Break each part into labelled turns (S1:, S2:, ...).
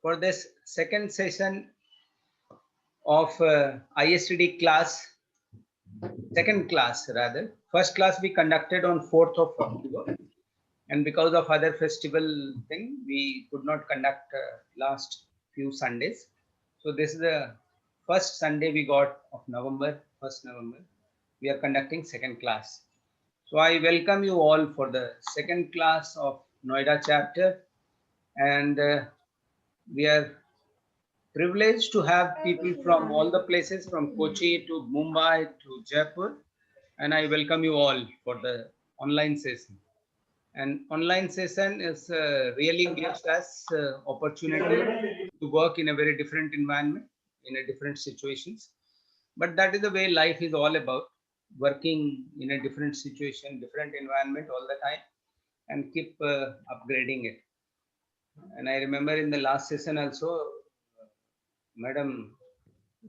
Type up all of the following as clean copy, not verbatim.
S1: for this second session of ISTD class, second class rather. First class we conducted on 4th of October, and because of other festival thing, we could not conduct last few Sundays. So this is the first Sunday we got of November, 1st November. We are conducting second class. So I welcome you all for the second class of Noida chapter, and we are privileged to have people from all the places, from Kochi to Mumbai to Jaipur, and I welcome you all for the online session. And online session is really gives us opportunity to work in a very different environment, in a different situations. But that is the way life is all about, working in a different situation, different environment all the time, and keep upgrading it. And I remember in the last session also, Madam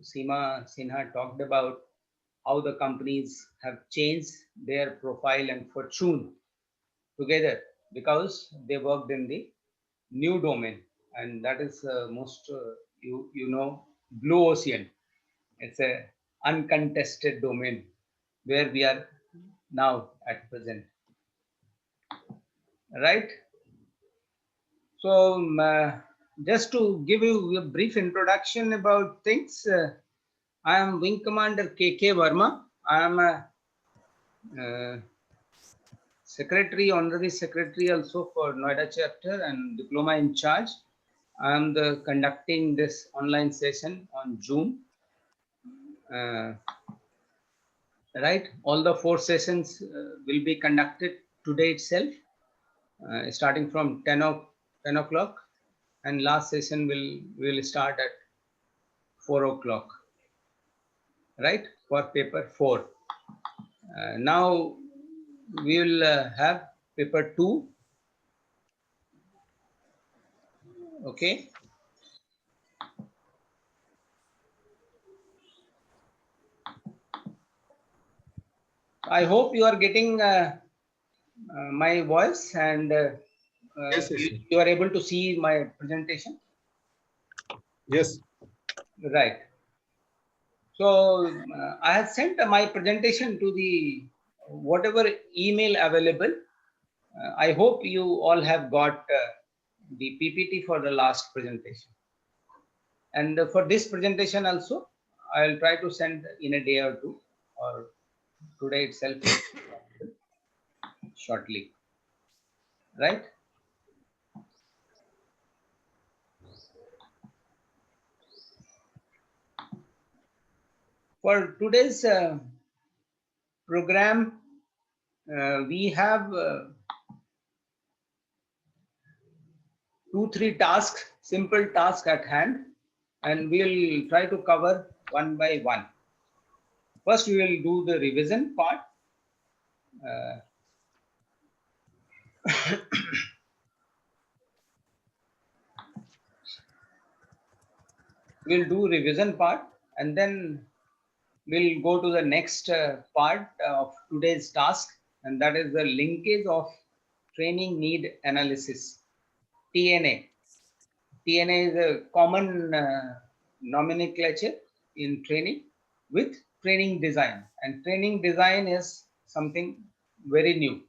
S1: Seema Sinha talked about how the companies have changed their profile and fortune together because they worked in the new domain, and that is most you know, blue ocean. It's a uncontested domain where we are now at present, right? So just to give you a brief introduction about things, I am Wing Commander KK Verma. I am a secretary, honorary secretary also for Noida chapter and diploma in charge. I am the conducting this online session on Zoom. Right, all the 4 sessions will be conducted today itself, starting from 10 o'clock, and last session will start at 4 o'clock, right, for paper 4. Now we will have paper 2. Okay. I hope you are getting my voice, and
S2: yes,
S1: you are able to see my presentation.
S2: Yes.
S1: Right. So I have sent my presentation to the whatever email available. I hope you all have got the PPT for the last presentation. And for this presentation also, I will try to send in a day or two, or today itself shortly. Right? For today's program, we have 2-3 tasks, simple tasks at hand, and we'll try to cover one by one. First, we will do the revision part. We'll do revision part, and then we'll go to the next part of today's task, and that is the linkage of training need analysis, TNA. TNA is a common nomenclature in training with training design, and training design is something very new,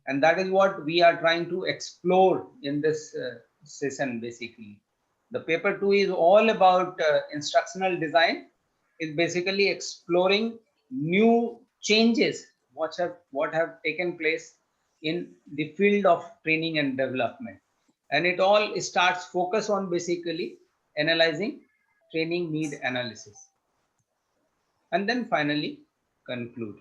S1: and that is what we are trying to explore in this session. Basically, the paper 2 is all about instructional design. Is basically exploring new changes what have taken place in the field of training and development, and it all starts focus on basically analyzing training need analysis, and then finally conclude.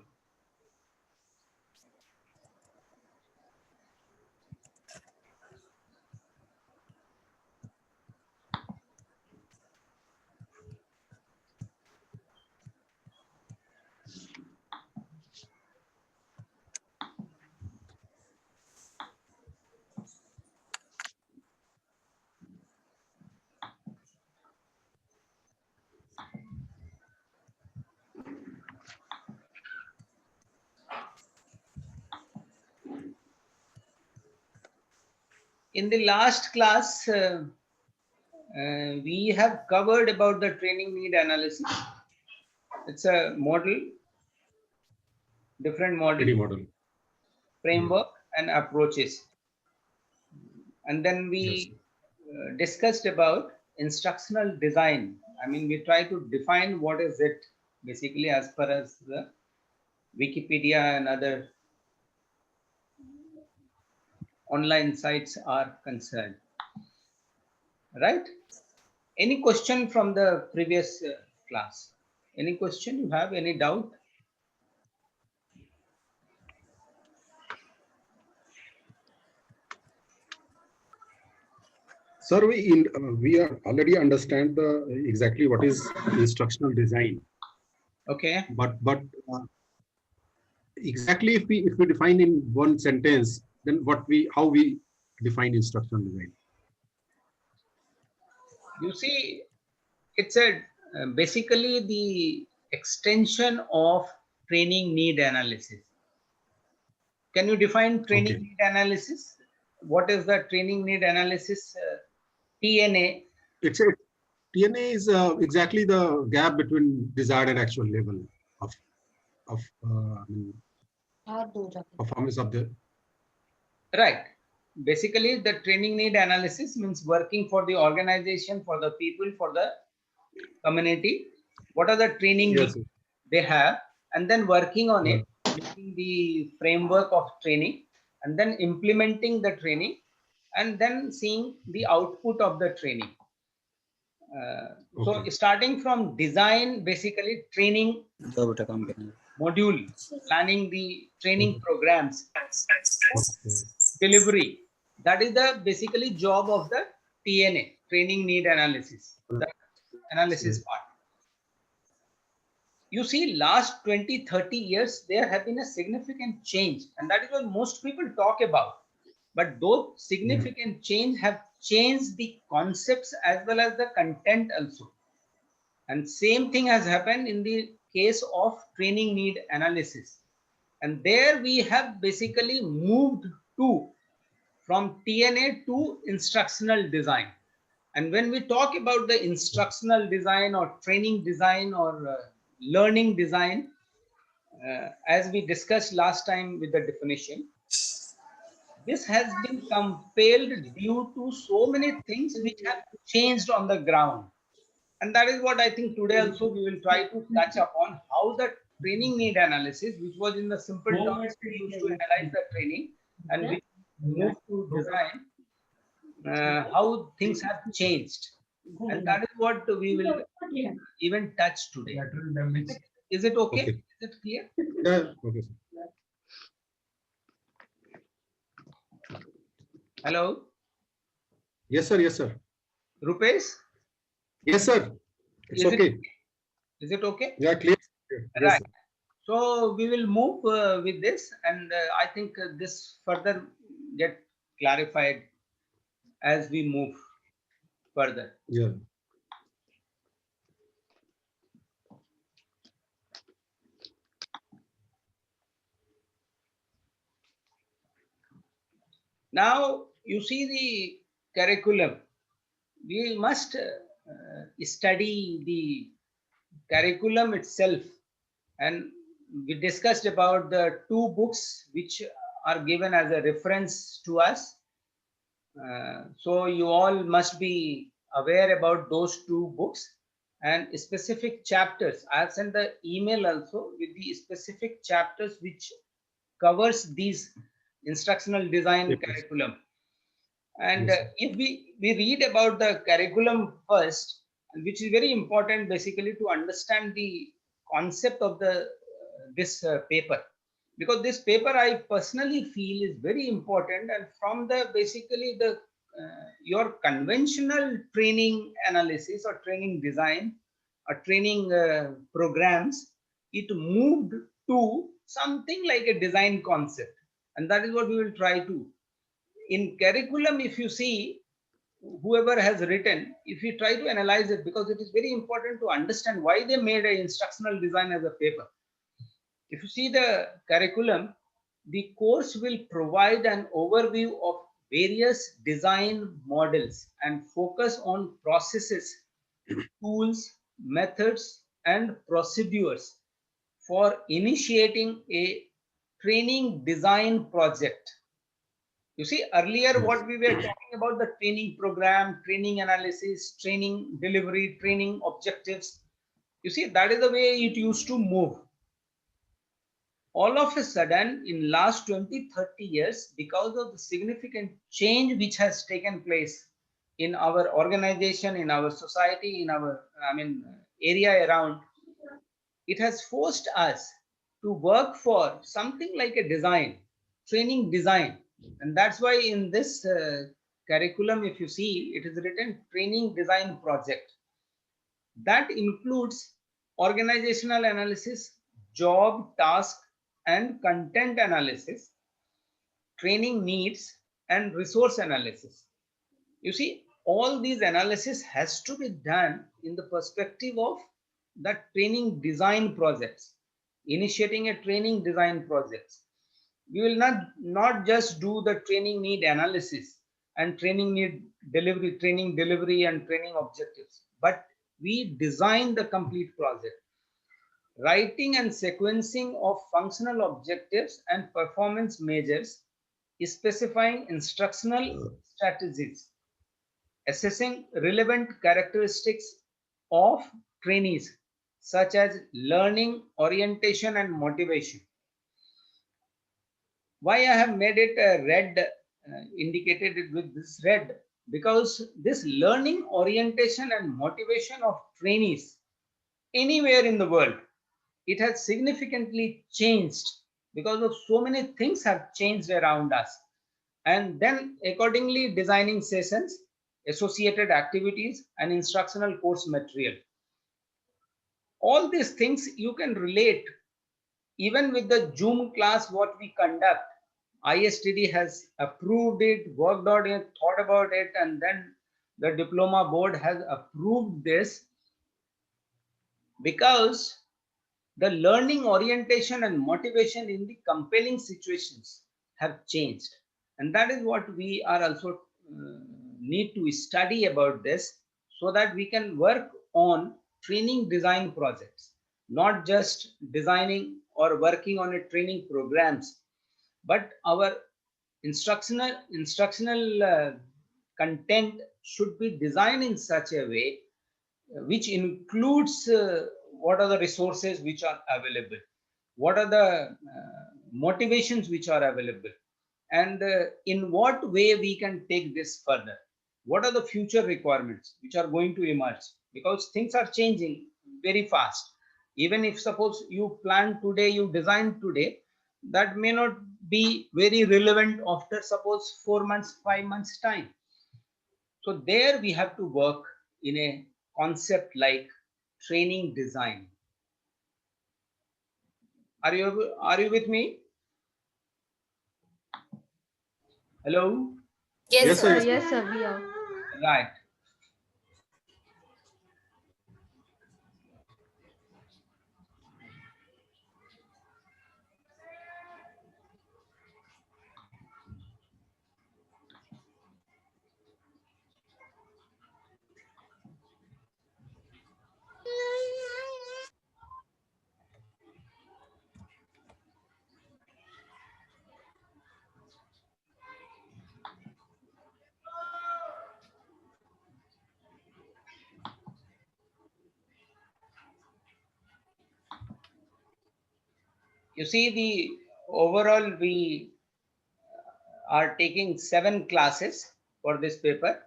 S1: In the last class, We have covered about the training need analysis. It's a model, different model,
S2: Any model.
S1: framework and approaches. And then we discussed about instructional design. I mean, we try to define what is it basically as far as the Wikipedia and other online sites are concerned. Right? Any question from the previous class? Any question you have? Any doubt?
S2: Sir, we are already understand the exactly what is instructional design.
S1: Okay.
S2: But exactly if we define in one sentence, then how we define instructional design.
S1: You see, it's a basically the extension of training need analysis. Can you define training
S2: Okay.
S1: need analysis? What is the training need analysis? TNA.
S2: It's a TNA is exactly the gap between desired and actual level of performance of the.
S1: Right. Basically, the training need analysis means working for the organization, for the people, for the community. What are the training
S2: Yes.
S1: needs they have, and then working on
S2: Yeah.
S1: it, making the framework of training, and then implementing the training, and then seeing the output of the training. So
S2: Okay.
S1: starting from design, basically training module, planning the training programs,
S2: Okay.
S1: delivery. That is the basically job of the TNA, training need analysis, the analysis part. You see, last 20, 30 years, there have been a significant change, and that is what most people talk about. But those significant change have changed the concepts as well as the content also. And same thing has happened in the case of training need analysis. And there we have basically moved to from TNA to instructional design. And when we talk about the instructional design or training design or learning design, as we discussed last time with the definition, this has been compelled due to so many things which have changed on the ground. And that is what I think today also we will try to touch upon how the training need analysis, which was in the simple terms we used to analyze the training and we moved to design, how things have changed. And that is what we will even touch today. Is it okay?
S2: Okay.
S1: Is it clear?
S2: Yeah. Okay. Sir.
S1: Hello,
S2: Yes, sir. Yes, sir.
S1: Rupesh?
S2: Yes, sir. It's
S1: Is
S2: okay.
S1: is it okay?
S2: Yeah, clear. Yes,
S1: Right.
S2: sir.
S1: So we will move with this, and I think this further get clarified as we move further.
S2: Yeah.
S1: Now you see the curriculum. We must study the curriculum itself, and we discussed about the two books which are given as a reference to us. So you all must be aware about those two books and specific chapters. I have sent the email also with the specific chapters which covers these instructional design
S2: Yes.
S1: curriculum. And
S2: Yes, sir.
S1: if we read about the curriculum first, which is very important basically to understand the concept of the this paper, because this paper I personally feel is very important, and from the basically the your conventional training analysis or training design or training programs, it moved to something like a design concept, and that is what we will try to in curriculum. If you see whoever has written, if you try to analyze it, because it is very important to understand why they made an instructional design as a paper. If you see the curriculum, the course will provide an overview of various design models and focus on processes, tools, methods, and procedures for initiating a training design project. You see, earlier what we were talking about, the training program, training analysis, training delivery, training objectives. You see, that is the way it used to move. All of a sudden, in last 20-30 years, because of the significant change which has taken place in our organization, in our society, in our, area around, it has forced us to work for something like a design, training design. And that's why in this curriculum, if you see, it is written training design project. That includes organizational analysis, job, task, and content analysis, training needs, and resource analysis. You see, all these analysis has to be done in the perspective of the training design projects, initiating a training design projects. We will not just do the training need analysis and training need delivery, training delivery and training objectives, but we design the complete project. Writing and sequencing of functional objectives and performance measures, specifying instructional strategies, assessing relevant characteristics of trainees such as learning, orientation, and motivation. Why I have made it red, indicated it with this red? Because this learning, orientation, and motivation of trainees anywhere in the world, it has significantly changed because of so many things have changed around us. And then accordingly designing sessions, associated activities, and instructional course material. All these things you can relate even with the Zoom class what we conduct. ISTD has approved it, worked on it, thought about it, and then the diploma board has approved this because the learning orientation and motivation in the compelling situations have changed. And that is what we are also need to study about this, so that we can work on training design projects, not just designing or working on a training programs, but our instructional content should be designed in such a way which includes what are the resources which are available, what are the motivations which are available, and in what way we can take this further. What are the future requirements which are going to emerge? Because things are changing very fast. Even if suppose you plan today, you design today, that may not be very relevant after suppose 4 months, 5 months time. So there we have to work in a concept like training design. Are you with me? Hello?
S3: Yes,
S2: Yes, sir.
S3: sir.
S2: Yes, sir.
S4: Yes, sir, we are.
S1: Right. You see, the overall we are taking 7 classes for this paper,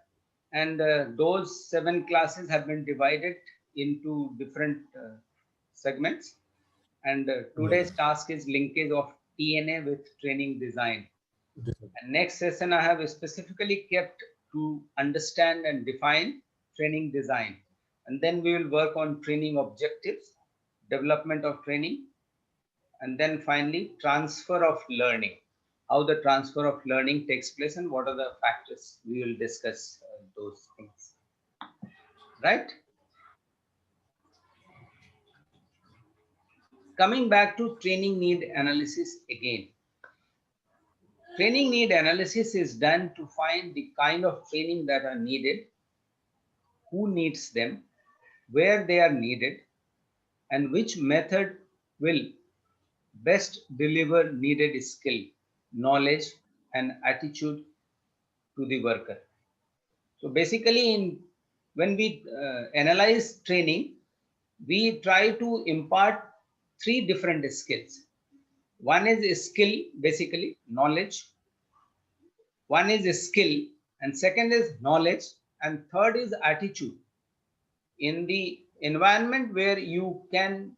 S1: and those 7 classes have been divided into different segments. And today's task is linkage of TNA with training design. And next session I have specifically kept to understand and define training design. And then we will work on training objectives, development of training, and then finally transfer of learning, how the transfer of learning takes place and what are the factors. We will discuss those things, right? Coming back to training need analysis again. training need analysis is done to find the kind of training that are needed, who needs them, where they are needed, and which method will best deliver needed skill, knowledge, and attitude to the worker. So basically, when we analyze training, we try to impart three different skills. One is skill, basically knowledge. One is skill, and second is knowledge, and third is attitude. In the environment where you can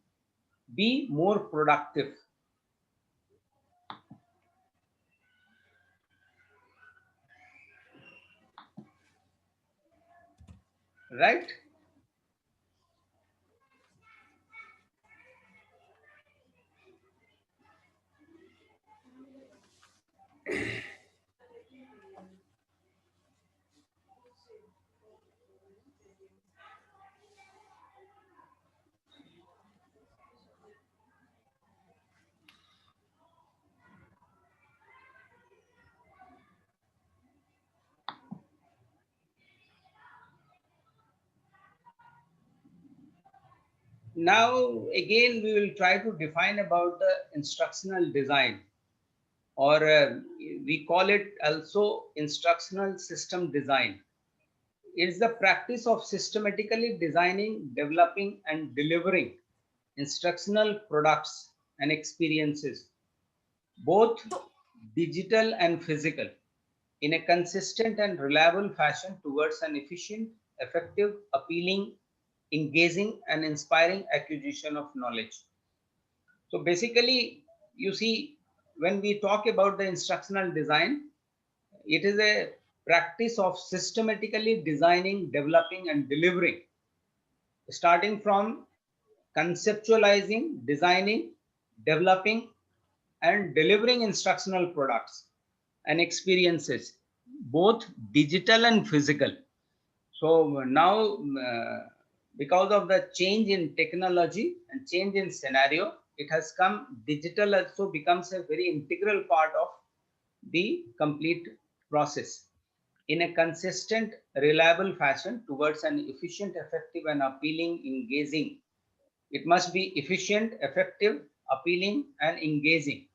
S1: be more productive. Right? Now, again, we will try to define about the instructional design, or we call it also instructional system design. It's the practice of systematically designing, developing, and delivering instructional products and experiences, both digital and physical, in a consistent and reliable fashion towards an efficient, effective, appealing, engaging, and inspiring acquisition of knowledge. So basically, you see, when we talk about the instructional design, it is a practice of systematically designing, developing, and delivering, starting from conceptualizing, designing, developing, and delivering instructional products and experiences, both digital and physical. So now, because of the change in technology and change in scenario, it has come, digital also becomes a very integral part of the complete process in a consistent, reliable fashion towards an efficient, effective, and appealing, engaging. It must be efficient, effective, appealing, and engaging,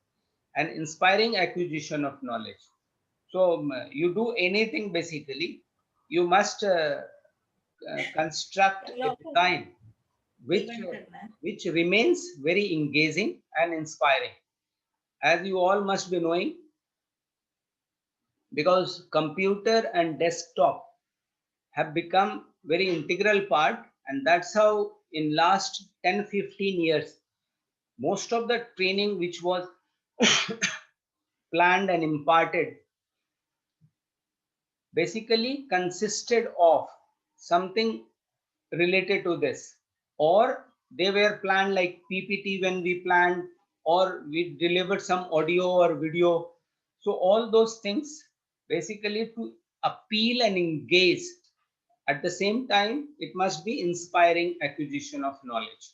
S1: and inspiring acquisition of knowledge. So you do anything basically, you must construct a design which remains very engaging and inspiring. As you all must be knowing, because computer and desktop have become very integral part, and that's how in last 10-15 years most of the training which was planned and imparted basically consisted of something related to this, or they were planned like PPT when we planned, or we delivered some audio or video. So all those things basically to appeal and engage. At the same time, it must be inspiring acquisition of knowledge.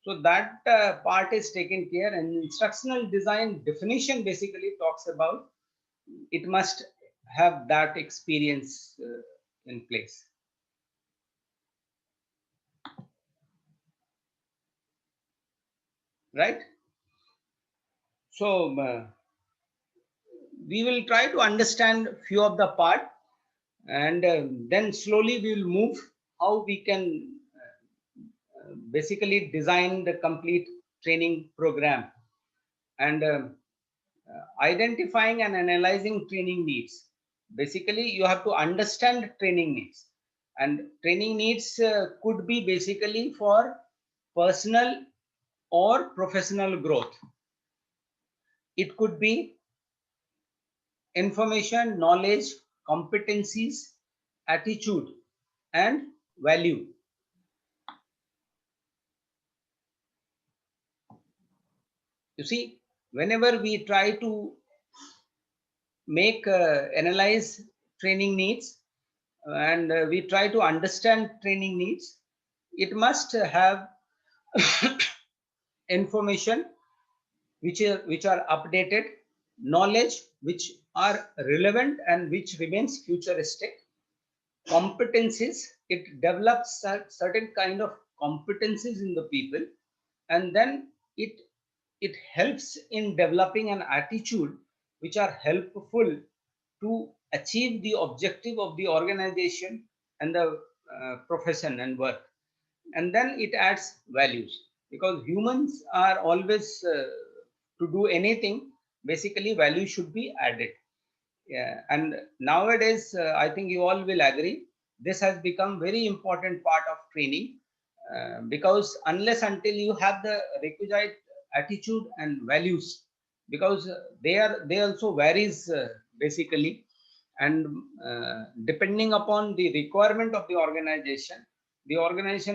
S1: So that part is taken care, and instructional design definition basically talks about it must have that experience in place. Right? So we will try to understand few of the part, and then slowly we will move how we can basically design the complete training program, and identifying and analyzing training needs. Basically, you have to understand training needs, and training needs could be basically for personal or professional growth. It could be information, knowledge, competencies, attitude, and value. You see, whenever we try to make analyze training needs, and we try to understand training needs, it must have information which are updated, knowledge which are relevant and which remains futuristic. Competencies, it develops certain kind of competencies in the people, and then it helps in developing an attitude which are helpful to achieve the objective of the organization and the profession and work. And then it adds values, because humans are always to do anything, basically value should be added. Yeah, and nowadays I think you all will agree this has become very important part of training, because unless until you have the requisite attitude and values, because they also varies basically, and depending upon the requirement of the organization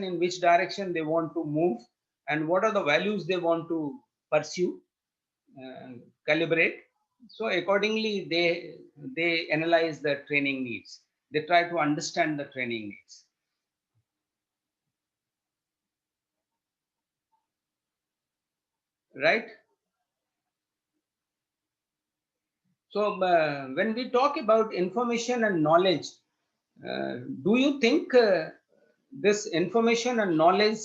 S1: in which direction they want to move, and what are the values they want to pursue, uh, calibrate. So accordingly, they analyze the training needs. They try to understand the training needs. Right? So when we talk about information and knowledge, do you think this information and knowledge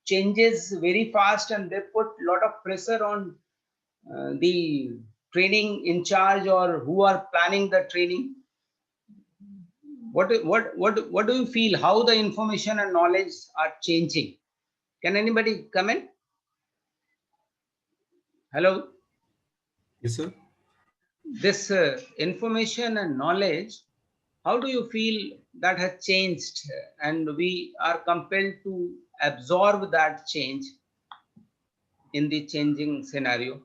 S1: changes very fast, and they put a lot of pressure on the training in charge or who are planning the training? What do you feel? How the information and knowledge are changing? Can anybody comment? Hello.
S2: Yes, sir.
S1: This information and knowledge, how do you feel that has changed, and we are compelled to absorb that change in the changing scenario?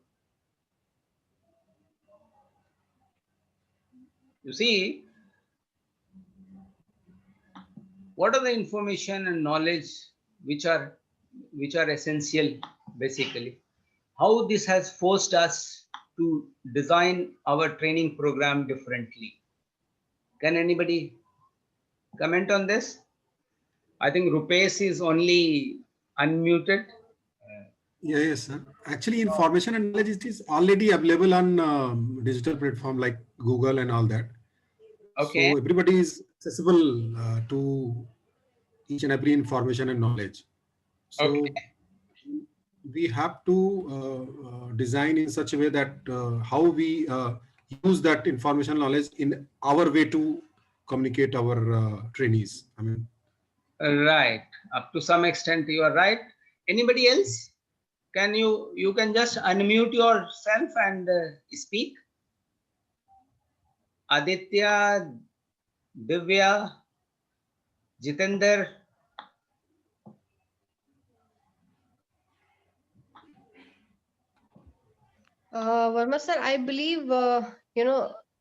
S1: You see, what are the information and knowledge which are essential basically? How this has forced us to design our training program differently? Can anybody comment on this? I think Rupesh is only unmuted.
S2: Yeah, yes, sir. Actually, information and knowledge it is already available on digital platform like Google and all that.
S1: Okay,
S2: So everybody is accessible to each and every information and knowledge.
S1: okay,
S2: So we have to design in such a way that how we use that information knowledge in our way to communicate our trainees. I mean,
S1: right. Up to some extent, you are right. Anybody else? Can you can just unmute yourself and speak? Aditya, Divya, Jitender.
S3: Verma sir, I believe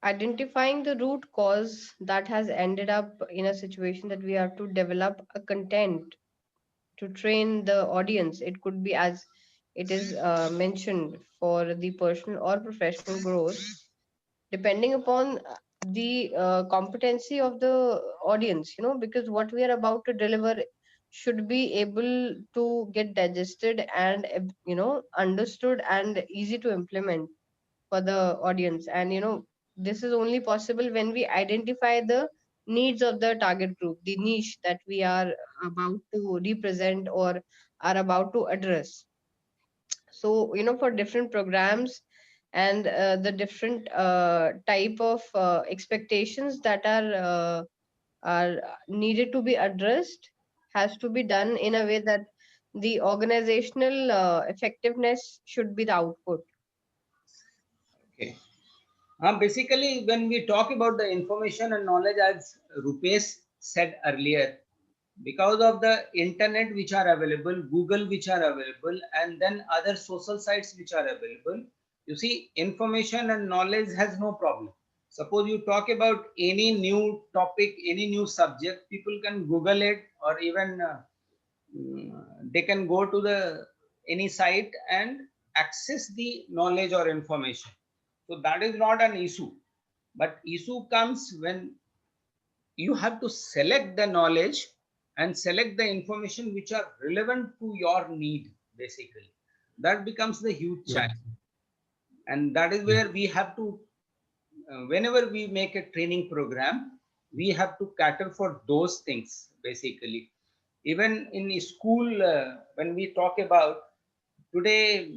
S3: identifying the root cause that has ended up in a situation that we have to develop a content to train the audience. It could be, as it is mentioned, for the personal or professional growth, depending upon the competency of the audience. Because what we are about to deliver should be able to get digested and understood and easy to implement for the audience. And this is only possible when we identify the needs of the target group, the niche that we are about to represent or are about to address. So for different programs and the different type of expectations that are needed to be addressed has to be done in a way that the organizational effectiveness should be the output.
S1: Okay. Basically, when we talk about the information and knowledge, as Rupesh said earlier, because of the internet which are available, Google which are available, and then other social sites which are available, you see, information and knowledge has no problem. Suppose you talk about any new topic, any new subject, people can Google it, or even they can go to the any site and access the knowledge or information. So that is not an issue. But issue comes when you have to select the knowledge and select the information which are relevant to your need, basically. That becomes the huge
S2: right.
S1: challenge. And that is
S2: Yeah.
S1: where we have to whenever we make a training program, we have to cater for those things basically. Even in school, when we talk about today,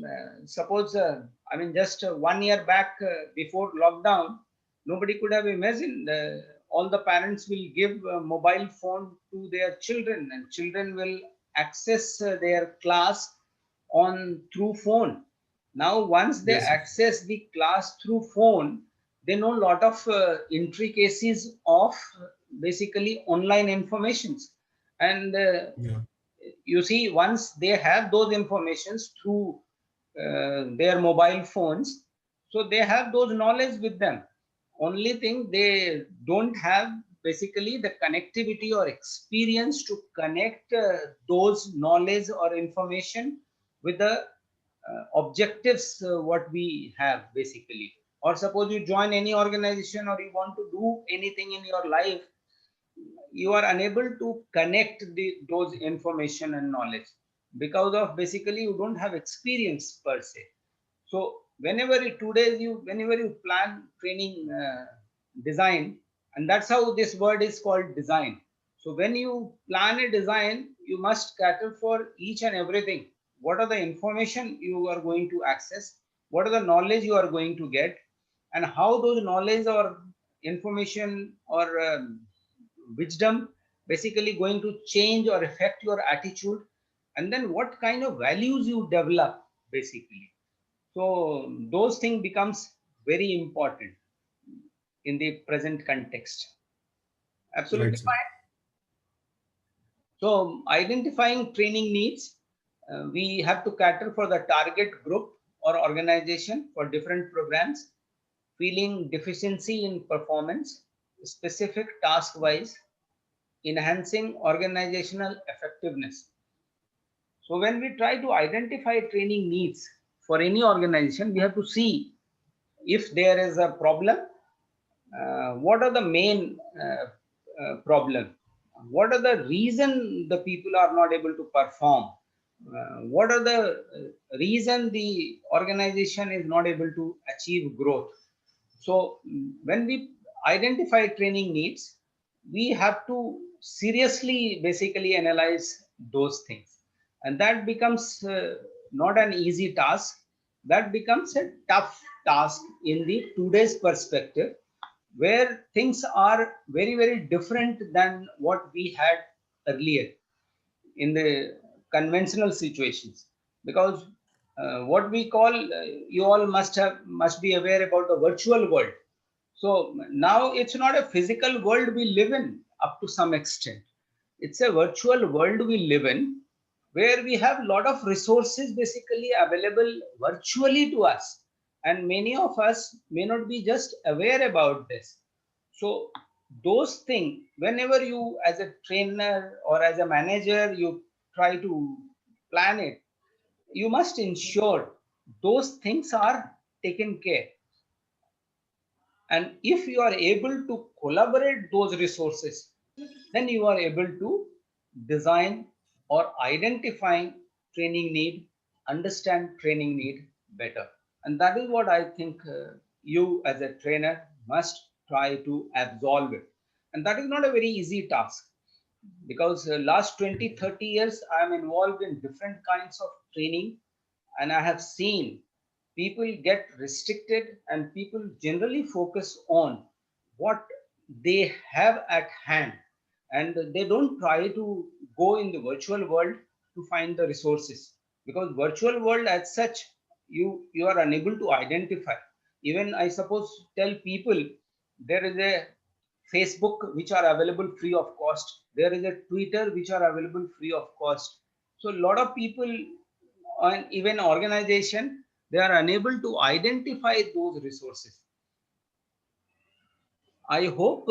S1: suppose, I mean, just 1 year back before lockdown, nobody could have imagined all the parents will give a mobile phone to their children, and children will access their class on through phone. Now, once they
S2: Yes, sir.
S1: access the class through phone, they know a lot of intricacies of basically online informations. And
S2: Yeah.
S1: you see, once they have those informations through their mobile phones, so they have those knowledge with them. Only thing, they don't have basically the connectivity or experience to connect those knowledge or information with the objectives what we have basically. Or suppose you join any organization or you want to do anything in your life, you are unable to connect those information and knowledge because of basically you don't have experience per se. So whenever you plan training design, and that's how this word is called design. So when you plan a design, you must cater for each and everything. What are the information you are going to access? What are the knowledge you are going to get? And how those knowledge or information or wisdom basically going to change or affect your attitude, and then what kind of values you develop basically. So those things becomes very important in the present context.
S2: Right,
S1: Absolutely
S2: sir.
S1: fine. So identifying training needs, we have to cater for the target group or organization for different programs, feeling deficiency in performance, specific task wise, enhancing organizational effectiveness. So when we try to identify training needs for any organization, we have to see if there is a problem, what are the main problem, what are the reason the people are not able to perform, what are the reason the organization is not able to achieve growth. So when we identify training needs, we have to seriously basically analyze those things. And that becomes not an easy task. That becomes a tough task in the today's perspective, where things are very, very different than what we had earlier in the conventional situations. Because what we call, you all must be aware about the virtual world. So now it's not a physical world we live in up to some extent. It's a virtual world we live in, where we have a lot of resources basically available virtually to us. And many of us may not be just aware about this. So those things, whenever you as a trainer or as a manager, you try to plan it, you must ensure those things are taken care. And if you are able to collaborate those resources, then you are able to design or identify training need, understand training need better. And that is what I think you as a trainer must try to absolve it. And that is not a very easy task, because last 20, 30 years, I am involved in different kinds of training, and I have seen people get restricted and people generally focus on what they have at hand, and they don't try to go in the virtual world to find the resources, because virtual world as such, you are unable to identify. Even I suppose tell people, there is a Facebook which are available free of cost. There is a Twitter which are available free of cost. So a lot of people and even organization, they are unable to identify those resources. I hope,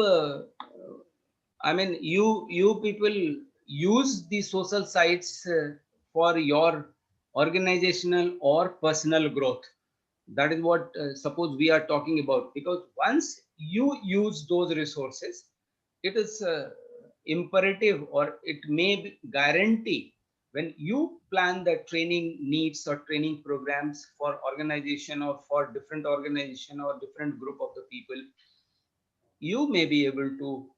S1: I mean, you people use the social sites for your organizational or personal growth. That is what suppose we are talking about, because once you use those resources, it is imperative, or it may guarantee when you plan the training needs or training programs for organization or for different organization or different group of the people, you may be able to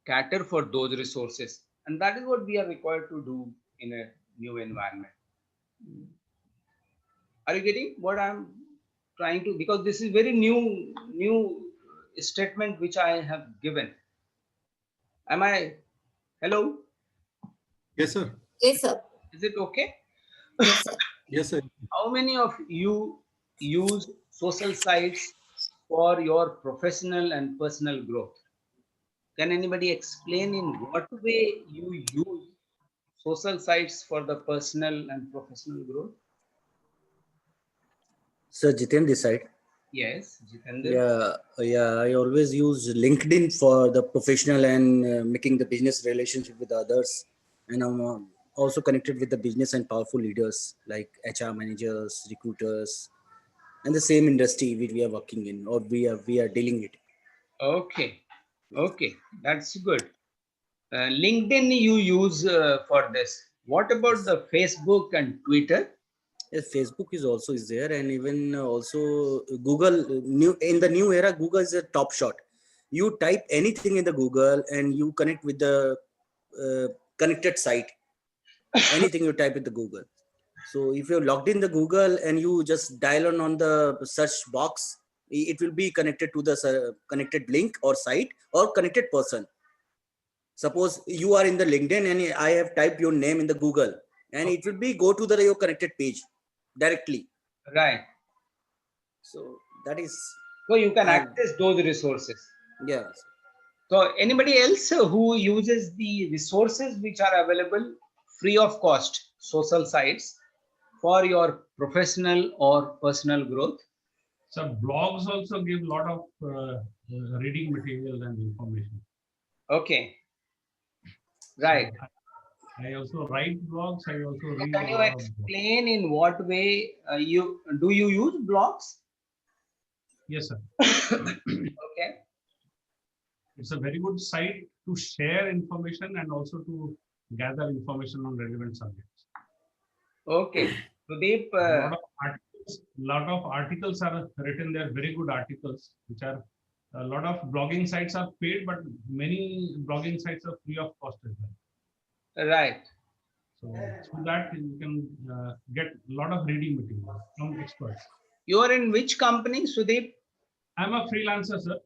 S1: cater for those resources. And that is what we are required to do in a new environment. Are you getting what I'm trying to? Because this is very new statement which I have given. Am I? Hello?
S2: Yes, sir.
S4: Yes, sir.
S1: Is it okay?
S4: Yes, sir.
S2: Yes, sir.
S1: How many of you use social sites for your professional and personal growth? Can anybody explain in what way you use social sites for the personal and professional growth?
S5: Sir, Jiten this side.
S1: Yes, Jitendra.
S5: Yeah. I always use LinkedIn for the professional and making the business relationship with others. And I'm also connected with the business and powerful leaders like HR managers, recruiters, and the same industry which we are working in or we are dealing it.
S1: Okay, okay, that's good. LinkedIn you use for this. What about
S5: Yes.
S1: the Facebook and Twitter?
S5: Yes, Facebook is there, and even also Google. New in the new era, Google is a top shot. You type anything in the Google, and you connect with the connected site. Anything you type in the Google. So if you're logged in the Google and you just dial on the search box, it will be connected to the connected link or site or connected person. Suppose you are in the LinkedIn and I have typed your name in the Google, and it will be go to the your connected page directly.
S1: Right.
S5: So that is,
S1: So you can
S5: I,
S1: access those resources.
S5: yeah.
S1: So anybody else who uses the resources which are available free of cost, social sites for your professional or personal growth?
S6: So blogs also give a lot of reading material and information.
S1: Okay. Right.
S6: So I also write blogs. I also read
S1: Can
S6: a
S1: you
S6: lot of blogs.
S1: explain in what way you use blogs?
S6: Yes, sir.
S1: Okay.
S6: It's a very good site to share information and also to gather information on relevant subjects.
S1: Okay. Sudeep,
S6: Lot of articles are written there, very good articles, which are a lot of blogging sites are paid, but many blogging sites are free of cost as well.
S1: right.
S6: So through that you can get a lot of reading material from experts.
S1: You are in which company, Sudeep?
S6: I'm a freelancer, sir.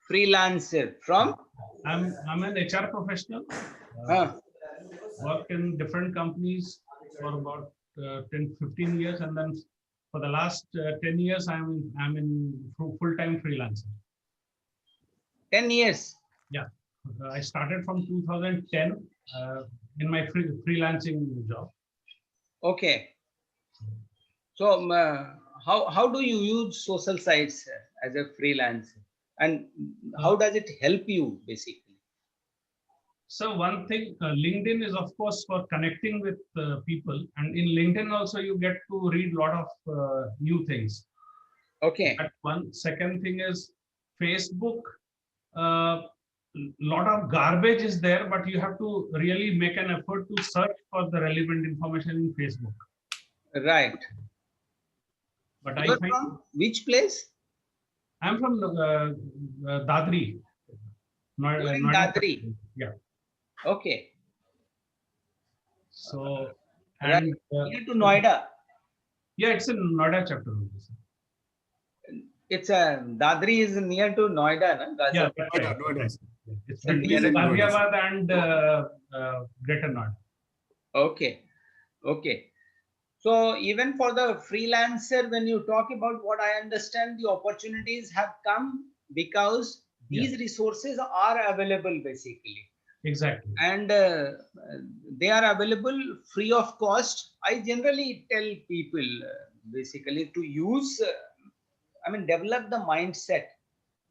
S1: Freelancer from?
S6: I'm an HR professional. Worked in different companies for about 10-15 years, and then for the last 10 years I'm in full-time freelancer.
S1: 10 years.
S6: Yeah, I started from 2010 in my freelancing job.
S1: Okay. So how do you use social sites as a freelancer, and how does it help you basically?
S6: So one thing, LinkedIn is of course for connecting with people, and in LinkedIn also you get to read a lot of new things.
S1: Okay.
S6: That one. Second thing is Facebook. Lot of garbage is there, but you have to really make an effort to search for the relevant information in Facebook.
S1: Right.
S6: But
S1: You're
S6: I find
S1: from which place?
S6: I'm from Dadri.
S1: You're in Dadri.
S6: Yeah.
S1: Okay.
S6: So
S1: Right.
S6: and
S1: Near to Noida.
S6: yeah, it's in Noida chapter.
S1: It's a Dadri is near to Noida, na?
S6: Yeah,
S1: Ghaziabad.
S6: that's right.
S2: Noida.
S6: Yes. It's
S1: The
S6: between
S1: nearest
S6: Ghaziabad and Greater Noida.
S1: Okay. Okay. So even for the freelancer, when you talk about what I understand, the opportunities have come because these resources are available basically.
S6: Exactly.
S1: And they are available free of cost. I generally tell people basically to use, develop the mindset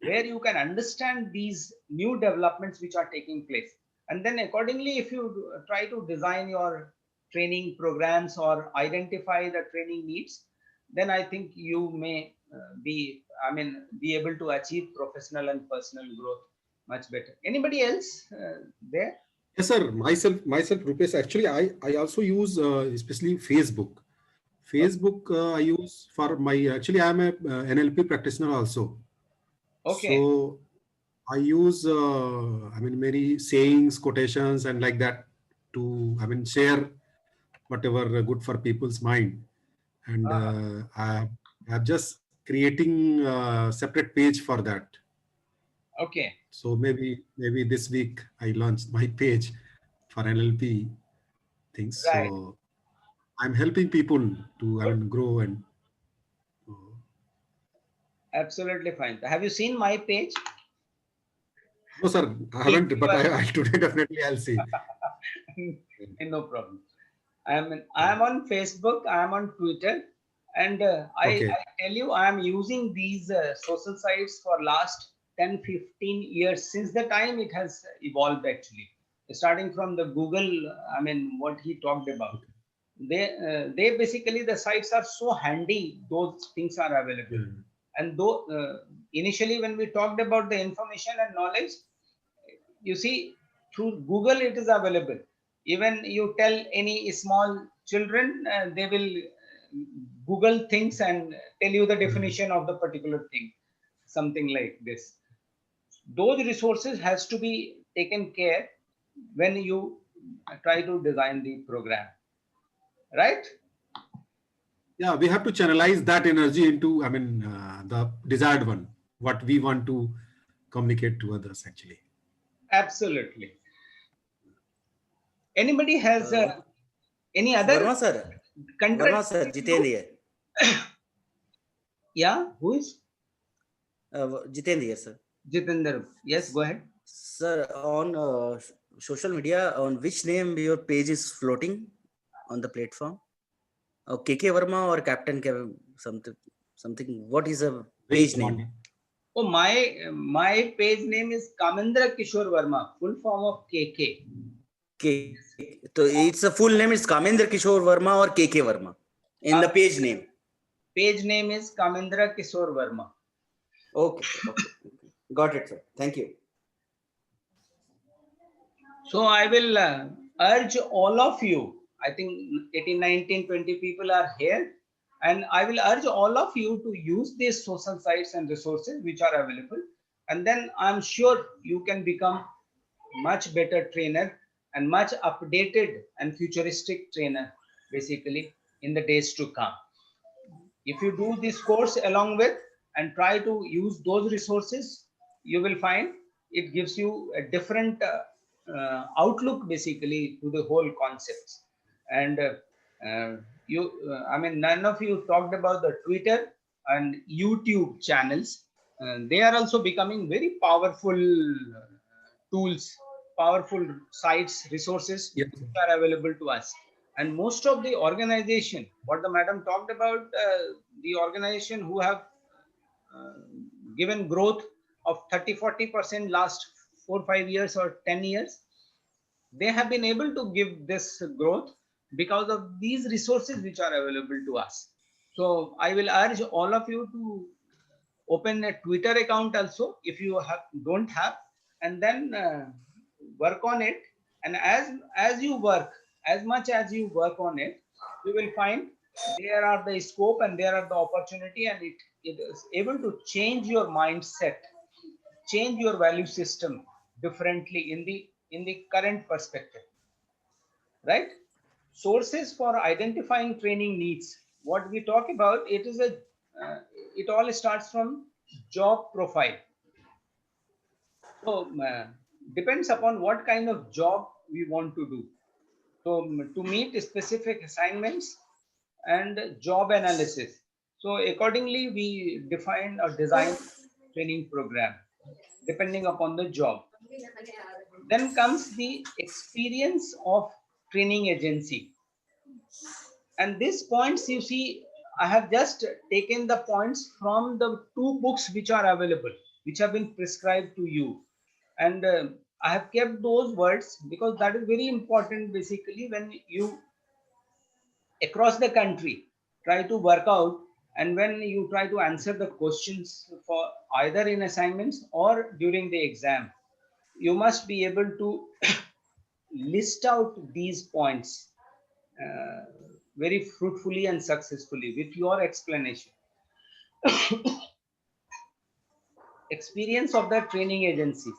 S1: where you can understand these new developments which are taking place. And then accordingly, if you try to design your training programs or identify the training needs, then I think you may be able to achieve professional and personal growth much better. Anybody else there?
S2: Yes, sir. Myself, Rupesh. Actually, I also use especially Facebook. Facebook I use for my. Actually, I am a NLP practitioner also.
S1: Okay.
S2: So I use I mean many sayings, quotations, and like that to I mean share whatever good for people's mind. And
S1: Uh-huh.
S2: I'm just creating a separate page for that.
S1: Okay.
S2: So maybe this week I launched my page for NLP things.
S1: Right.
S2: So I'm helping people to I
S1: Good.
S2: mean grow and
S1: Absolutely fine. Have you seen my page?
S2: no sir, I
S1: Keep
S2: haven't, but I today definitely I'll see.
S1: no problem. I'm on Facebook, I'm on Twitter, and I
S2: Okay.
S1: tell you, I'm using these social sites for last 10, 15 years since the time it has evolved actually. Starting from the Google, I mean, what he talked about. They basically, the sites are so handy, those things are available.
S2: Yeah.
S1: And though initially when we talked about the information and knowledge, you see, through Google it is available. Even you tell any small children, they will Google things and tell you the definition of the particular thing, something like this. Those resources has to be taken care when you try to design the program, right?
S2: Yeah, we have to channelize that energy into I mean the desired one, what we want to communicate to others actually.
S1: Absolutely. Anybody has
S5: Uh,
S1: any other
S5: Verma sir, Verma sir,
S1: contradictory
S5: Jiten
S1: view?
S5: here.
S1: Yeah, who is
S5: Jiten here, sir.
S1: Jitendra? Yes, go ahead.
S5: Sir, on social media, on which name your page is floating on the platform? KK Verma or Captain Kev, something. What is a
S2: Very
S5: page
S2: small.
S5: name?
S1: Oh, my page name is Kamendra Kishore Verma, full form of KK.
S5: K. So it's a full name is Kamendra Kishore Verma or KK Verma in the
S1: Uh,
S5: page name.
S1: Page name is Kamendra Kishore Verma.
S5: Okay, sir. Okay. Got it, sir. Thank you.
S1: So I will urge all of you, I think 18, 19, 20 people are here, and I will urge all of you to use these social sites and resources which are available. And then I'm sure you can become much better trainer and much updated and futuristic trainer, basically, in the days to come. If you do this course along with and try to use those resources, you will find it gives you a different outlook basically to the whole concepts. And you I mean, none of you talked about the Twitter and YouTube channels. They are also becoming very powerful tools, powerful sites, resources
S2: Yes.
S1: which are available to us. And most of the organization, what the madam talked about, the organization who have uh, given growth of 30-40% last 4-5 years or 10 years, they have been able to give this growth because of these resources which are available to us. So I will urge all of you to open a Twitter account also if you don't have, and then work on it. And as you work, as much as you work on it, you will find there are the scope and there are the opportunity, and it is able to change your mindset, change your value system differently in the current perspective, right? Sources for identifying training needs. What we talk about, it is a it all starts from job profile. So depends upon what kind of job we want to do. So to meet specific assignments and job analysis. So accordingly, we define or design training program depending upon the job. Then comes the experience of training agency. And these points, you see, I have just taken the points from the two books which are available, which have been prescribed to you. And I have kept those words because that is very important basically when you across the country try to work out, and when you try to answer the questions for either in assignments or during the exam, you must be able to list out these points very fruitfully and successfully with your explanation. Experience of the training agencies,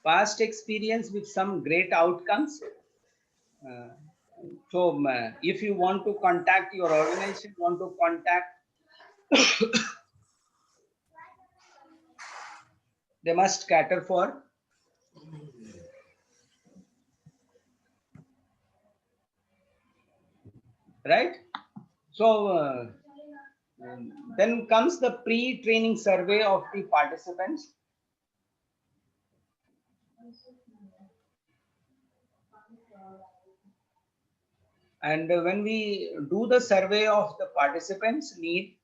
S1: past experience with some great outcomes. If you want to contact your organization, want to contact, they must cater for right. So then comes the pre-training survey of the participants. And when we do the survey of the participants' need,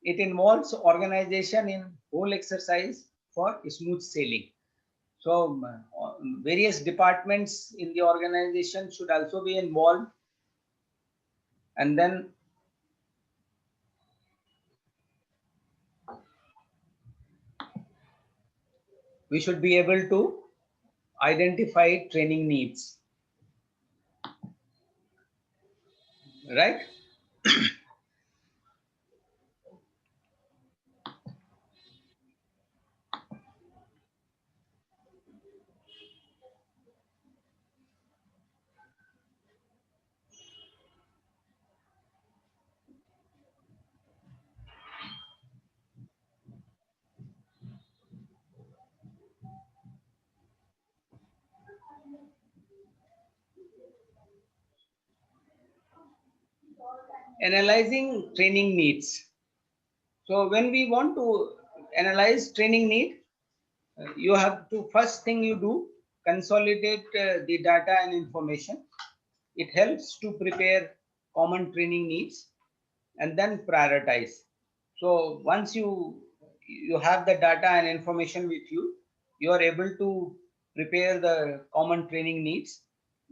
S1: it involves organization in whole exercise for smooth sailing. So various departments in the organization should also be involved. And then we should be able to identify training needs, right? Analyzing training needs. So when we want to analyze training need, you have to, first thing you do, consolidate the data and information. It helps to prepare common training needs and then prioritize. So once you have the data and information with you, you are able to prepare the common training needs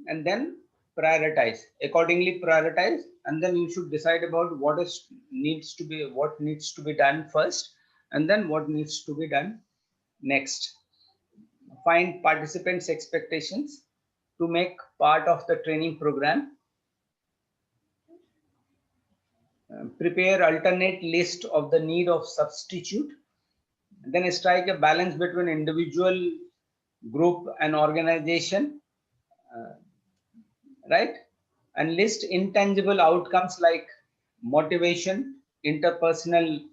S1: and then prioritize, accordingly prioritize, and then you should decide about what needs to be done first, and then what needs to be done next. Find participants' expectations to make part of the training program. Prepare alternate list of the need of substitute. Then strike a balance between individual, group, and organization, right? And list intangible outcomes like motivation, interpersonal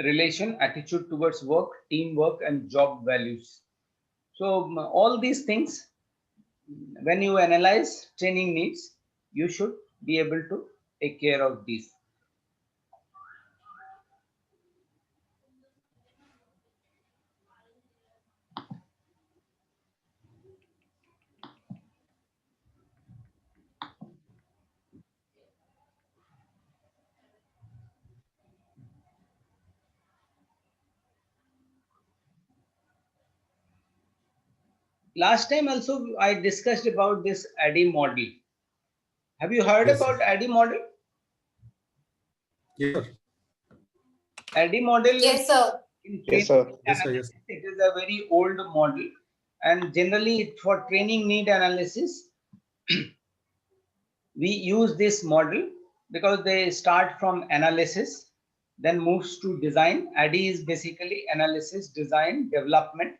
S1: relation, attitude towards work, teamwork, and job values. So all these things, when you analyze training needs, you should be able to take care of these. Last time also I discussed about this ADDIE model. Have you heard
S2: Yes,
S1: about
S2: sir.
S1: ADDIE model?
S2: Yes, sir.
S1: ADDIE model
S4: Yes, sir.
S7: Yes, sir.
S2: Yes, sir. Yes.
S1: It is a very old model, and generally for training need analysis, we use this model because they start from analysis, then moves to design. ADDIE is basically analysis, design, development,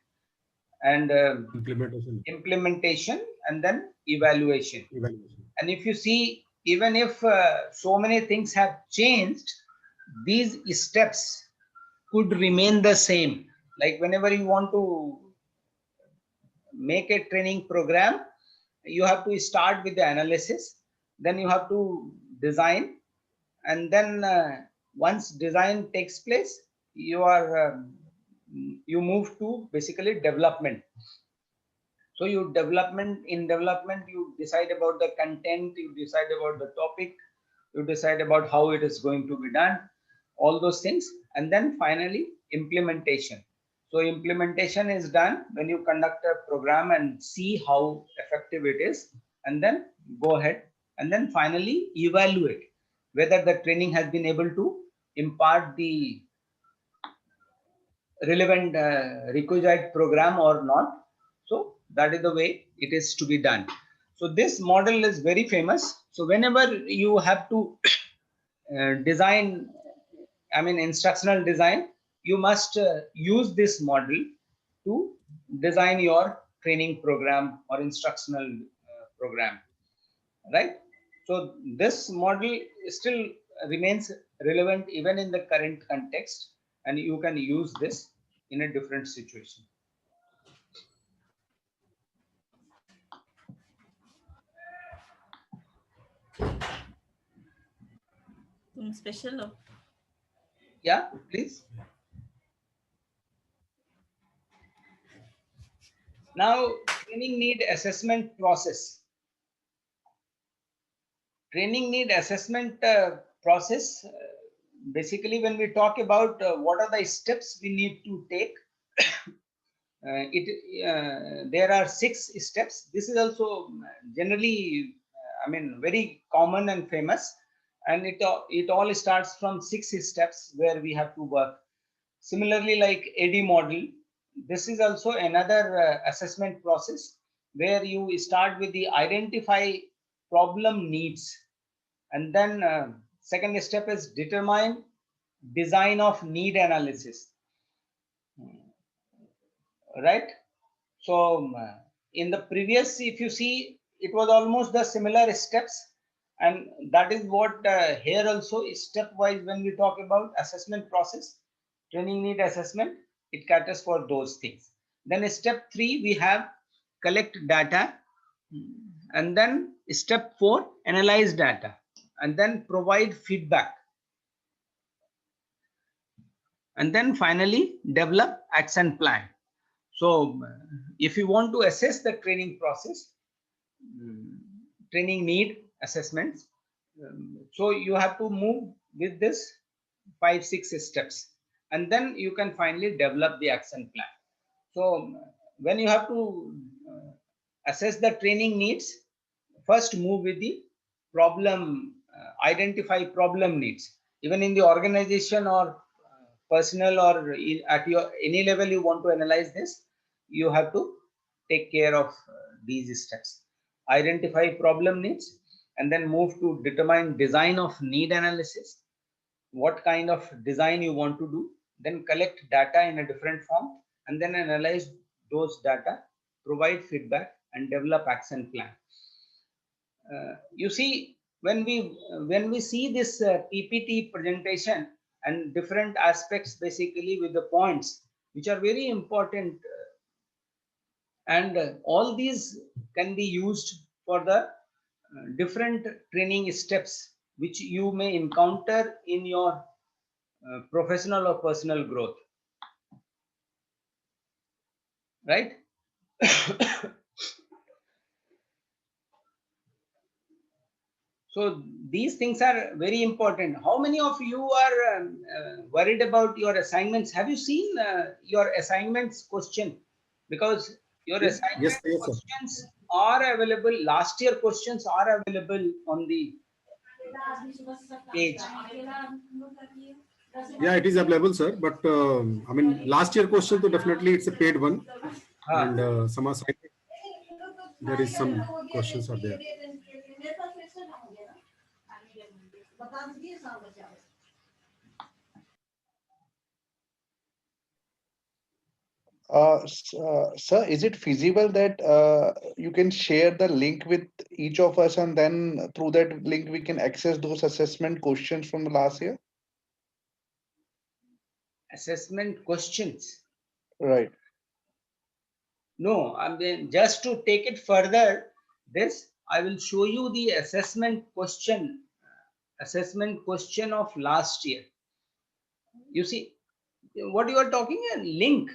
S1: and implementation, and then evaluation. And if you see, even if so many things have changed, these steps could remain the same. Like whenever you want to make a training program, you have to start with the analysis, then you have to design, and then once design takes place, you move to basically development. So in development, you decide about the content, you decide about the topic, you decide about how it is going to be done, all those things. And then finally, implementation. So implementation is done when you conduct a program and see how effective it is, and then go ahead. And then finally, evaluate whether the training has been able to impart the relevant requisite program or not. So That is the way it is to be done. So this model is very famous. So whenever you have to design, I mean instructional design, you must use this model to design your training program or instructional program, right? So this model still remains relevant even in the current context, and you can use this in a different situation.
S4: Special.
S1: Yeah, please. Now, training need assessment process. Training need assessment process. Basically, when we talk about what are the steps we need to take, there are 6 steps. This is also generally, I mean, very common and famous, and it all starts from 6 steps where we have to work. Similarly, like AD model, this is also another assessment process where you start with the identify problem needs, and then second step is determine design of need analysis, right? So in the previous, if you see, it was almost the similar steps, and that is what here also is stepwise. When we talk about assessment process, training need assessment, it caters for those things. Then step 3, we have collect data, and then step 4, analyze data, and then provide feedback, and then finally develop action plan. So if you want to assess the training process, training need assessments, so you have to move with this 5-6 steps, and then you can finally develop the action plan. So when you have to assess the training needs, first move with the problem, identify problem needs. Even in the organization or personal or at your any level you want to analyze this, you have to take care of these steps. Identify problem needs, and then move to determine design of need analysis, what kind of design you want to do, then collect data in a different form, and then analyze those data, provide feedback, and develop action plan. You see, when we see this PPT presentation and different aspects, basically with the points which are very important, and all these can be used for the different training steps which you may encounter in your professional or personal growth, right? So these things are very important. How many of you are worried about your assignments? Have you seen your assignments question? Because your assignment
S2: Yes, sir.
S1: questions are available. Last year questions are available on the page.
S2: Yeah, it is available, sir. But I mean, last year question, so definitely it's a paid one, and some assignment, there is some questions are there.
S7: Sir, is it feasible that you can share the link with each of us, and then through that link we can access those assessment questions from the last year?
S1: Assessment questions.
S7: Right.
S1: No, I mean, just to take it further, this I will show you the assessment question of last year. You see, what you are talking a link.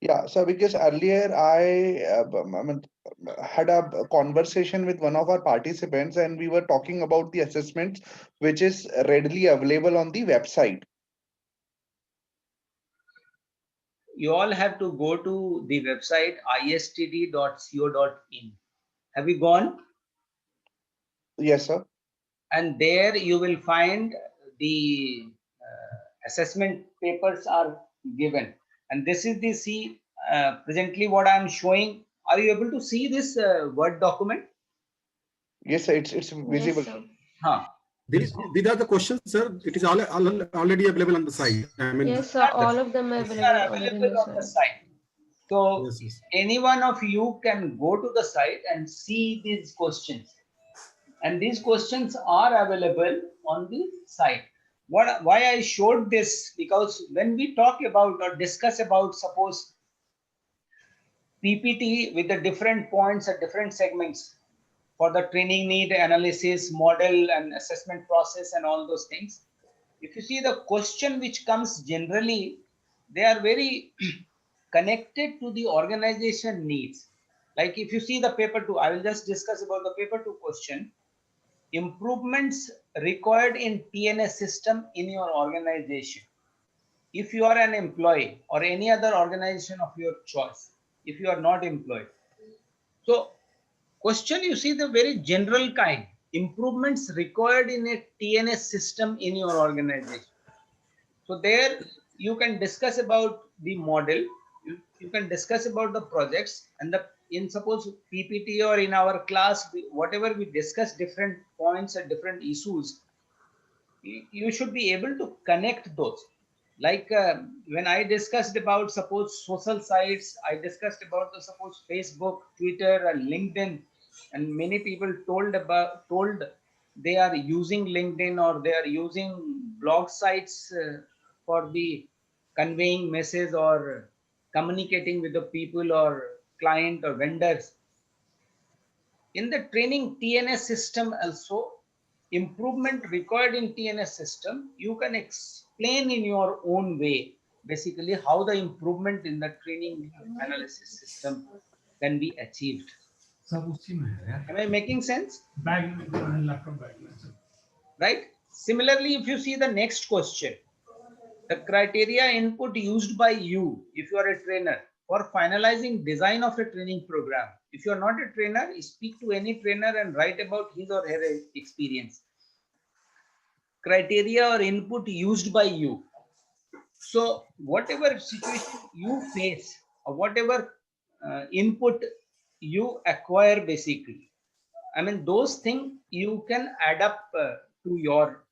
S7: Yeah, so because earlier I mean, had a conversation with one of our participants, and we were talking about the assessments which is readily available on the website.
S1: You all have to go to the website istd.co.in. Have you gone?
S7: Yes, sir.
S1: And there you will find the assessment papers are given. And this is the presently what I am showing, are you able to see this Word document?
S7: Yes, sir, it's visible.
S3: sir.
S1: Huh.
S2: These are the questions, sir. It is already available on the site. I mean,
S3: Yes, sir. All of them are
S1: These
S3: available
S1: are
S3: already on
S1: available
S3: the
S1: on the
S3: site.
S1: site. So
S2: yes, yes.
S1: any one of you can go to the site and see these questions. And these questions are available on the site. Why I showed this, because when we talk about or discuss about, suppose PPT with the different points at different segments for the training need analysis, model and assessment process and all those things. If you see the question which comes generally, they are very connected to the organization needs. Like if you see the paper 2, I will just discuss about the paper 2 question. Improvements required in TNS system in your organization. If you are an employee or any other organization of your choice, if you are not employed. So question, you see the very general kind, improvements required in a TNS system in your organization. So there you can discuss about the model, you can discuss about the projects, and the in suppose PPT or in our class, whatever we discuss different points and different issues, you should be able to connect those. Like when I discussed about suppose social sites, I discussed about the suppose Facebook, Twitter, and LinkedIn, and many people told they are using LinkedIn or they are using blog sites for the conveying message or communicating with the people or client or vendors. In the training TNS system also, improvement required in TNS system, you can explain in your own way basically how the improvement in the training analysis system can be achieved. Am I making sense?
S6: Bag, laptop bag.
S1: Right? Similarly, if you see the next question, the criteria input used by you, if you are a trainer, for finalizing design of a training program. If you are not a trainer, speak to any trainer and write about his or her experience. Criteria or input used by you. So whatever situation you face or whatever input you acquire basically, I mean those things you can add up to your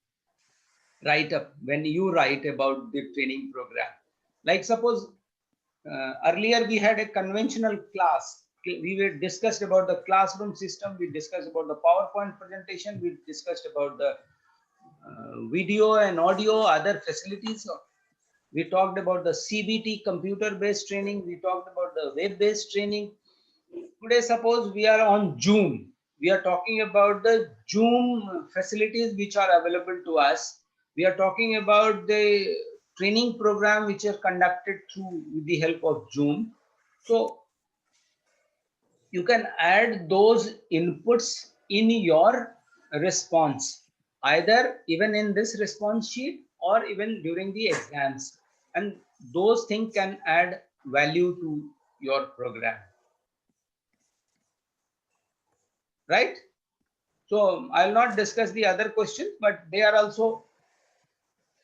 S1: write up when you write about the training program. Like suppose earlier we had a conventional class. We were discussed about the classroom system. We discussed about the PowerPoint presentation. We discussed about the video and audio, other facilities. We talked about the CBT, computer-based training. We talked about the web-based training. Today, suppose we are on Zoom. We are talking about the Zoom facilities which are available to us. We are talking about the training program which are conducted through with the help of Zoom. So you can add those inputs in your response, either even in this response sheet or even during the exams. And those things can add value to your program. Right? So I'll not discuss the other questions, but they are also,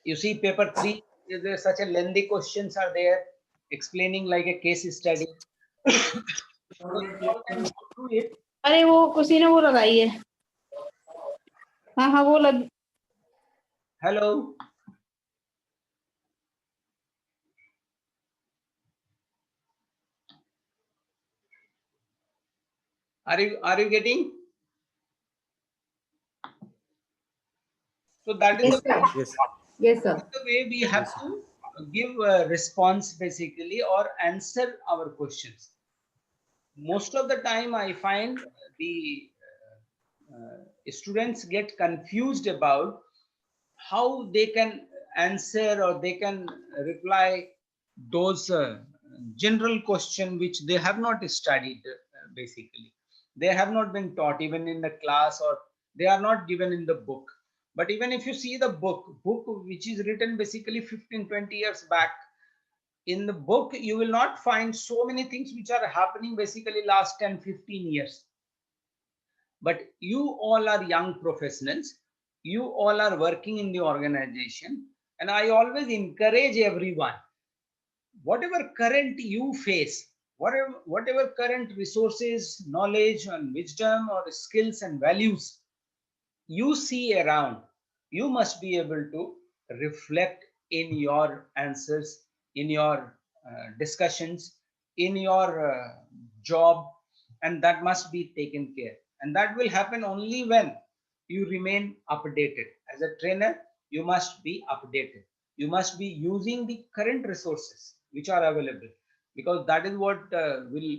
S1: you see, paper 3 is there such a lengthy questions are there explaining like a case study. So you all can go through it.
S8: अरे वो किसी ने वो लगाई है हाँ हाँ वो लग
S1: Hello. Are you getting? So that is
S8: Yes, sir.
S5: Yes.
S8: Yes, sir.
S1: the way we have to give a response basically or answer our questions. Most of the time I find the students get confused about how they can answer or they can reply those general question which they have not studied basically. They have not been taught even in the class or they are not given in the book. But even if you see the book which is written basically 15-20 years back, in the book you will not find so many things which are happening basically last 10-15 years. But you all are young professionals, you all are working in the organization, and I always encourage everyone whatever current you face, whatever current resources, knowledge and wisdom or skills and values you see around, you must be able to reflect in your answers, in your discussions, in your job, and that must be taken care. And that will happen only when you remain updated. As a trainer, you must be updated. You must be using the current resources which are available, because that is what will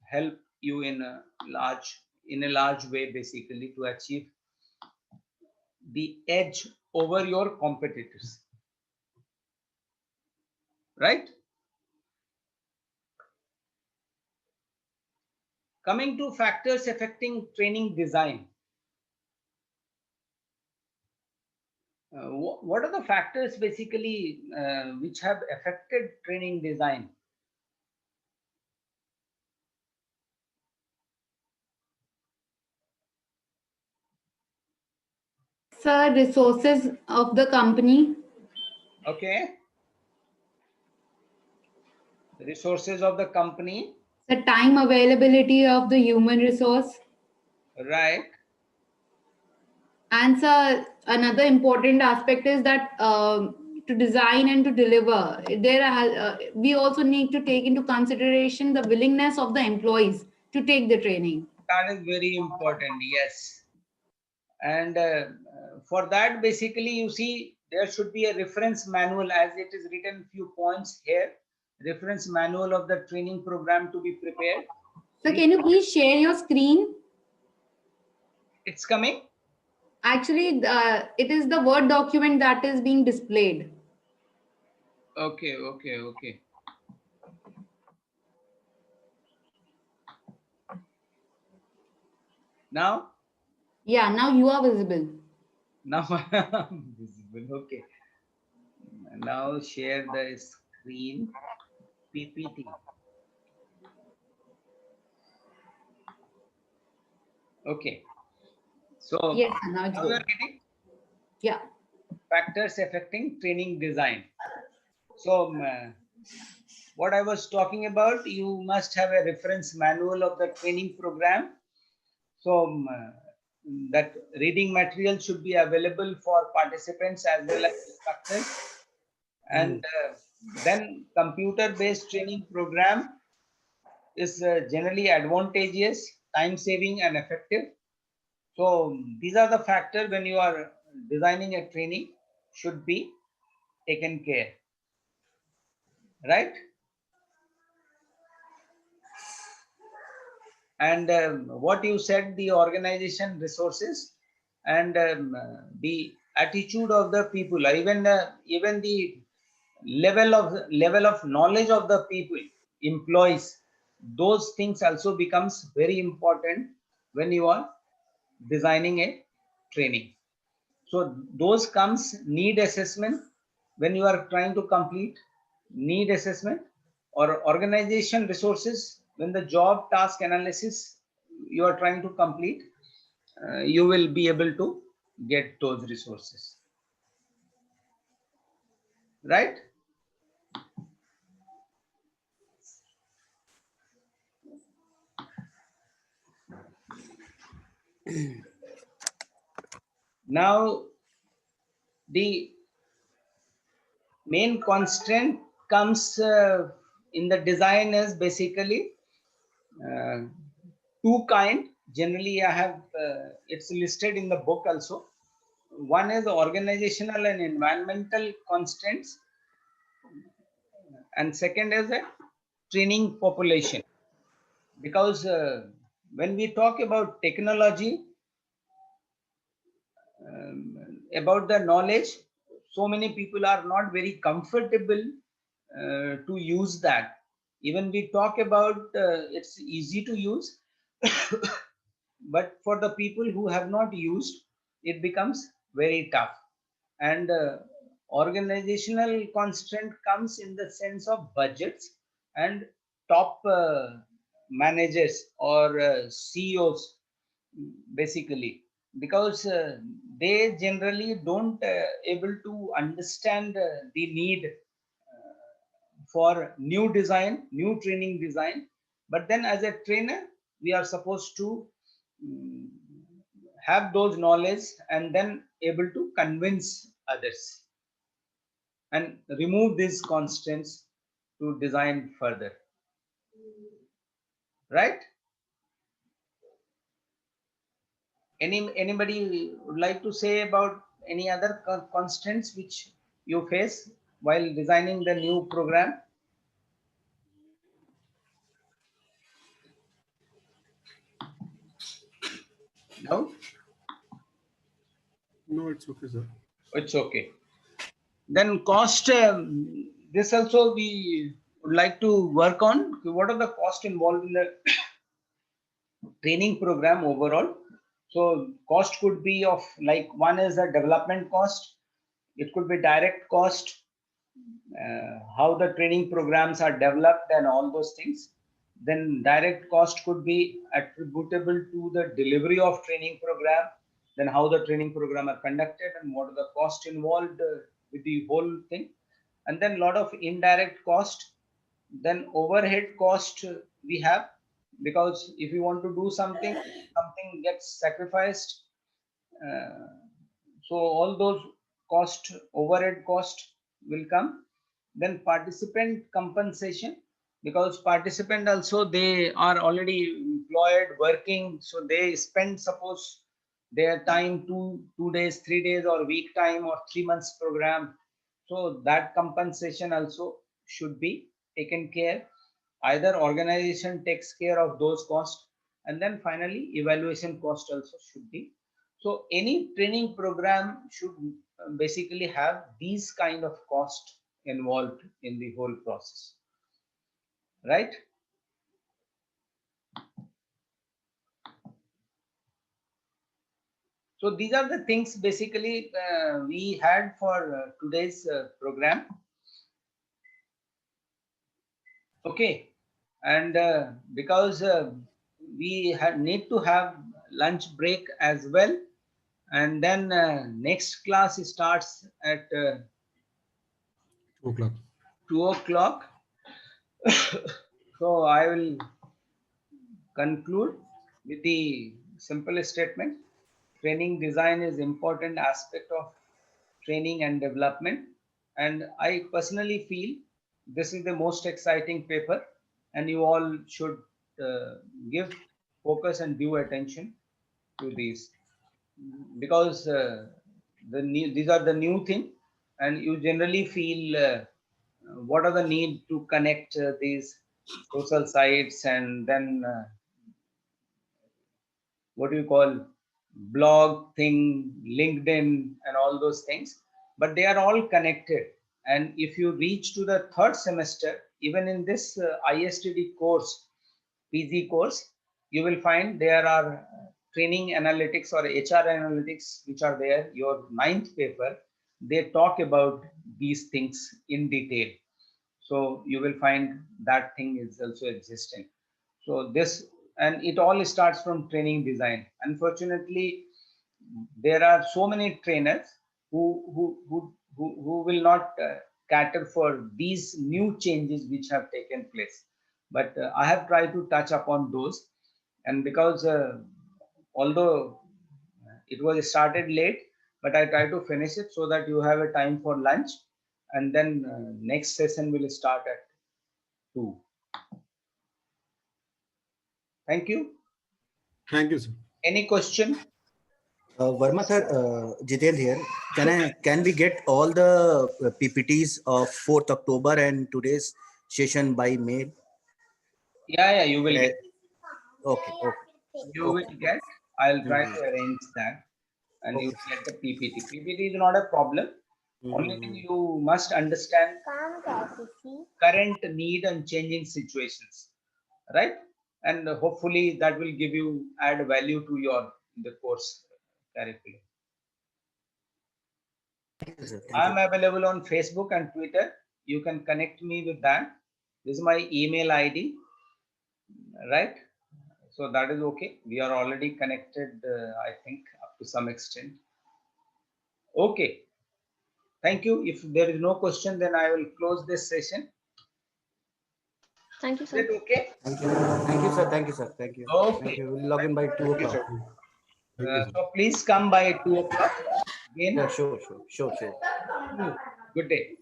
S1: help you in a large way, basically, to achieve the edge over your competitors, right? Coming to factors affecting training design. What are the factors basically which have affected training design?
S8: Sir, resources of the company,
S1: Okay. Resources of the company,
S8: the time availability of the human resource,
S1: right?
S8: and sir, another important aspect is that to design and to deliver, we also need to take into consideration the willingness of the employees to take the training.
S1: That is very important, yes. And for that, basically, you see, there should be a reference manual, as it is written few points here. Reference manual of the training program to be prepared.
S8: So can you please share your screen?
S1: It's coming.
S8: Actually, it is the Word document that is being displayed.
S1: Okay, okay, okay. Now?
S8: Yeah, now you are visible.
S1: Now I'm visible. Okay. Now share the screen, PPT. Okay. So
S8: Yes, sir, now it's
S1: now you are
S8: good.
S1: getting
S8: Yeah.
S1: factors affecting training design. So what I was talking about, you must have a reference manual of the training program. So that reading material should be available for participants as well as instructors. And then computer-based training program is generally advantageous, time-saving and effective. So these are the factors when you are designing a training should be taken care, right? And what you said, the organization resources and the attitude of the people, even the level of knowledge of the people, employees, those things also becomes very important when you are designing a training. So those comes need assessment when you are trying to complete need assessment, or organization resources when the job task analysis you are trying to complete, you will be able to get those resources, right? Now the main constraint comes in the design is basically uh, two kind. Generally, I have it's listed in the book also. One is organizational and environmental constraints, and second is a training population. Because when we talk about technology, about the knowledge, so many people are not very comfortable to use that. Even we talk about it's easy to use, but for the people who have not used, it becomes very tough. And organizational constraint comes in the sense of budgets and top managers or CEOs, basically, because they generally don't able to understand the need for new design, new training design. But then as a trainer, we are supposed to have those knowledge and then able to convince others and remove these constraints to design further. Right? Anybody would like to say about any other constraints which you face while designing the new program? No?
S2: No, it's okay, sir.
S1: It's okay. Then cost, this also we would like to work on. What are the costs involved in the training program overall? So cost could be of like, one is the development cost. It could be direct cost, how the training programs are developed and all those things. Then direct cost could be attributable to the delivery of training program, then how the training program are conducted and what are the cost involved with the whole thing. And then a lot of indirect cost, then overhead cost we have, because if you want to do something, something gets sacrificed. So all those cost, overhead cost will come. Then participant compensation, because participant also, they are already employed working, so they spend suppose their time 2 days, 3 days or week time or 3 months program. So that compensation also should be taken care. Either organization takes care of those costs, and then finally evaluation cost also should be. So any training program should basically have these kind of cost involved in the whole process, right? So these are the things basically we had for today's program. Okay, and because we need to have lunch break as well, and then next class starts at
S2: 2 o'clock.
S1: 2 o'clock. So I will conclude with the simple statement: training design is important aspect of training and development, and I personally feel this is the most exciting paper, and you all should give focus and due attention to these, because these are the new thing, and you generally feel what are the need to connect these social sites, and then what do you call, blog thing, LinkedIn and all those things, but they are all connected. And if you reach to the third semester, even in this ISTD course, PG course, you will find there are training analytics or HR analytics which are there, your ninth paper, they talk about these things in detail. So you will find that thing is also existing. So this, and it all starts from training design. Unfortunately, there are so many trainers who will not cater for these new changes which have taken place, but I have tried to touch upon those. And because although it was started late, but I try to finish it so that you have a time for lunch, and then next session will start at 2. Thank you.
S2: Thank you, sir.
S1: Any question?
S5: Verma sir, Jiten here. Can we get all the PPTs of 4th October and today's session by mail?
S1: Yeah, you will get.
S5: Okay.
S1: You will get. I'll try to arrange that, and you will get the PPT. PPT is not a problem. Only thing you must understand current need and changing situations, right? And hopefully that will give you add value to the course curriculum.
S5: Thank you, sir.
S1: I am available on Facebook and Twitter. You can connect me with that. This is my email ID, right? So that is okay. We are already connected, I think, up to some extent. Okay. Thank you. If there is no question, then I will close this session.
S9: Thank you,
S1: Is
S9: sir.
S1: it okay?
S5: Thank you. Thank you, sir. Thank you, sir. Thank you.
S1: Okay.
S5: Thank you. We'll log in by 2
S7: Thank you,
S5: o'clock.
S7: sir.
S2: Thank you, sir.
S1: So please come by 2 o'clock again.
S5: Yeah, sure.
S1: Good day.